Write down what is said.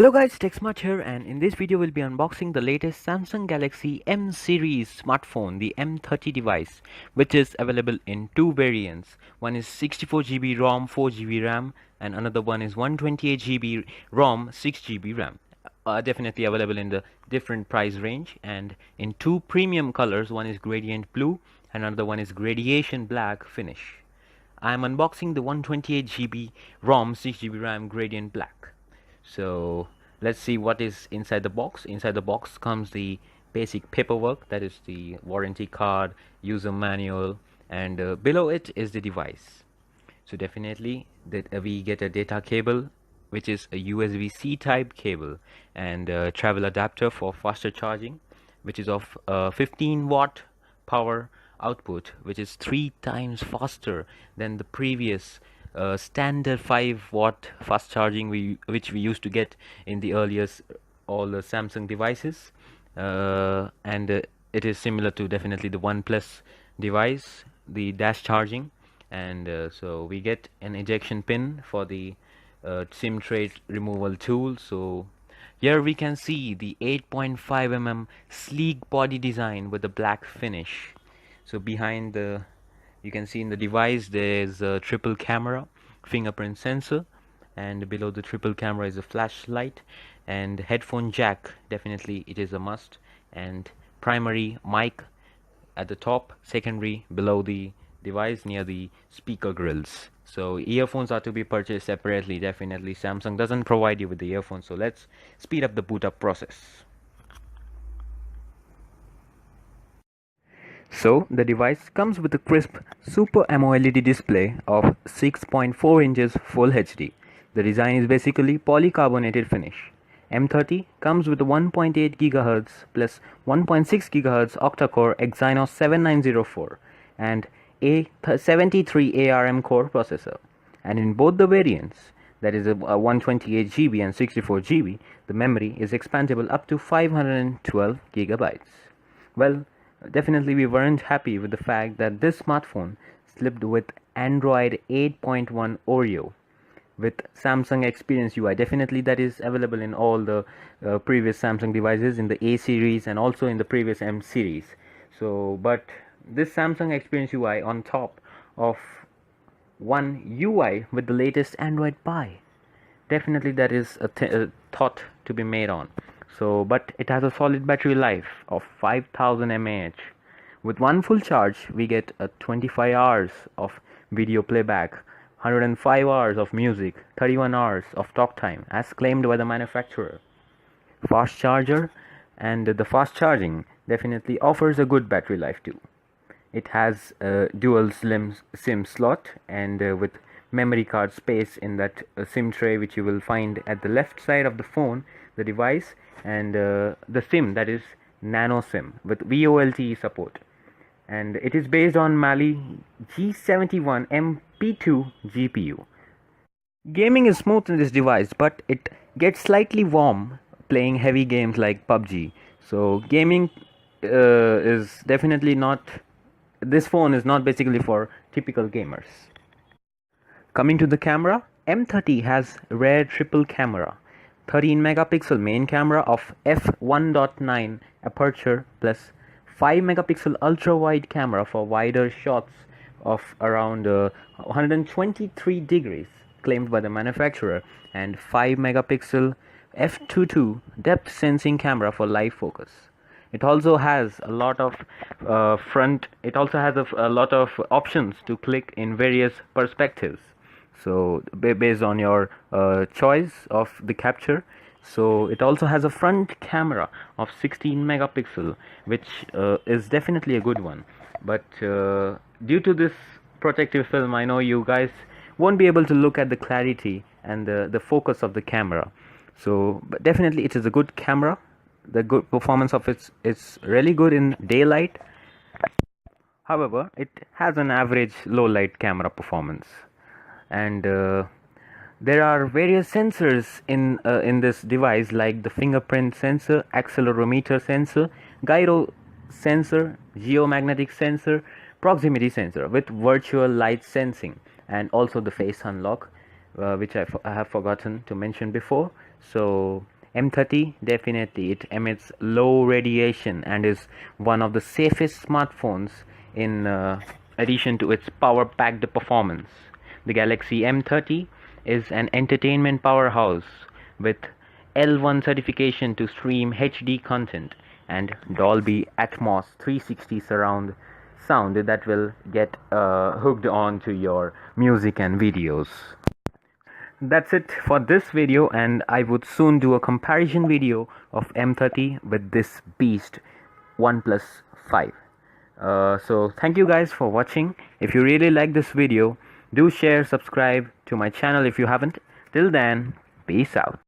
Hello guys, TechSmart here, and in this video we'll be unboxing the latest Samsung Galaxy M series smartphone, the M30 device, which is available in two variants. One is 64GB ROM, 4GB RAM, and another one is 128GB ROM, 6GB RAM. Definitely available in the different price range and in two premium colors. One is gradient blue and another one is gradation black finish. I'm unboxing the 128GB ROM, 6GB RAM gradient black. So let's see what is inside the box. Inside the box comes the basic paperwork, that is the warranty card, user manual, and below it is the device. So definitely that we get a data cable, which is a USB-C type cable, and a travel adapter for faster charging, which is of 15 watt power output, which is 3 times faster than the previous standard 5 watt fast charging which we used to get in the earliest all the Samsung devices, and it is similar to definitely the OnePlus device, the dash charging. And so we get an ejection pin for the SIM tray removal tool. So here we can see the 8.5 mm sleek body design with the black finish. So behind the, you can see in the device there's a triple camera, fingerprint sensor, and below the triple camera is a flashlight and headphone jack. Definitely it is a must, and primary mic at the top, secondary below the device near the speaker grills. So earphones are to be purchased separately. Definitely Samsung doesn't provide you with the earphones. So let's speed up the boot up process. So the device comes with a crisp Super AMOLED display of 6.4 inches Full HD. The design is basically polycarbonated finish. M30 comes with a 1.8 GHz plus 1.6 GHz octa-core Exynos 7904 and a 73 ARM core processor. And in both the variants, that is a 128GB and 64GB, the memory is expandable up to 512 GB. Well, definitely we weren't happy with the fact that this smartphone slipped with Android 8.1 Oreo with Samsung Experience UI. Definitely that is available in all the previous Samsung devices in the A series and also in the previous M series. So but this Samsung Experience UI on top of one UI with the latest Android Pie, definitely that is a thought to be made on. So but it has a solid battery life of 5000 mAh. With one full charge we get a 25 hours of video playback, 105 hours of music, 31 hours of talk time as claimed by the manufacturer. Fast charger, and the fast charging definitely offers a good battery life too. It has a dual SIM slot, and with memory card space in that SIM tray, which you will find at the left side of the phone, the device, and the SIM, that is nano SIM with VoLTE support. And it is based on Mali G71 MP2 GPU. Gaming is smooth in this device, but it gets slightly warm playing heavy games like PUBG. So gaming is definitely not, this phone is not basically for typical gamers. Coming to the camera, M30 has rear triple camera, 13 megapixel main camera of f1.9 aperture plus 5 megapixel ultra wide camera for wider shots of around 123 degrees claimed by the manufacturer, and 5 megapixel f2.2 depth sensing camera for live focus. It also has a lot of a lot of options to click in various perspectives, so based on your choice of the capture. So it also has a front camera of 16 megapixel, which is definitely a good one, but due to this protective film, I know you guys won't be able to look at the clarity and the focus of the camera. So but definitely it is a good camera. The good performance of it is really good in daylight. However, it has an average low light camera performance, and there are various sensors in this device, like the fingerprint sensor, accelerometer sensor, gyro sensor, geomagnetic sensor, proximity sensor with virtual light sensing, and also the face unlock. which I have forgotten to mention before. So M30 definitely it emits low radiation and is one of the safest smartphones in addition to its power-packed performance. The Galaxy M30 is an entertainment powerhouse with L1 certification to stream HD content and Dolby Atmos 360 surround sound that will get hooked on to your music and videos. That's it for this video, and I would soon do a comparison video of M30 with this beast OnePlus 5. So thank you guys for watching. If you really like this video, do share, subscribe to my channel if you haven't. Till then, peace out.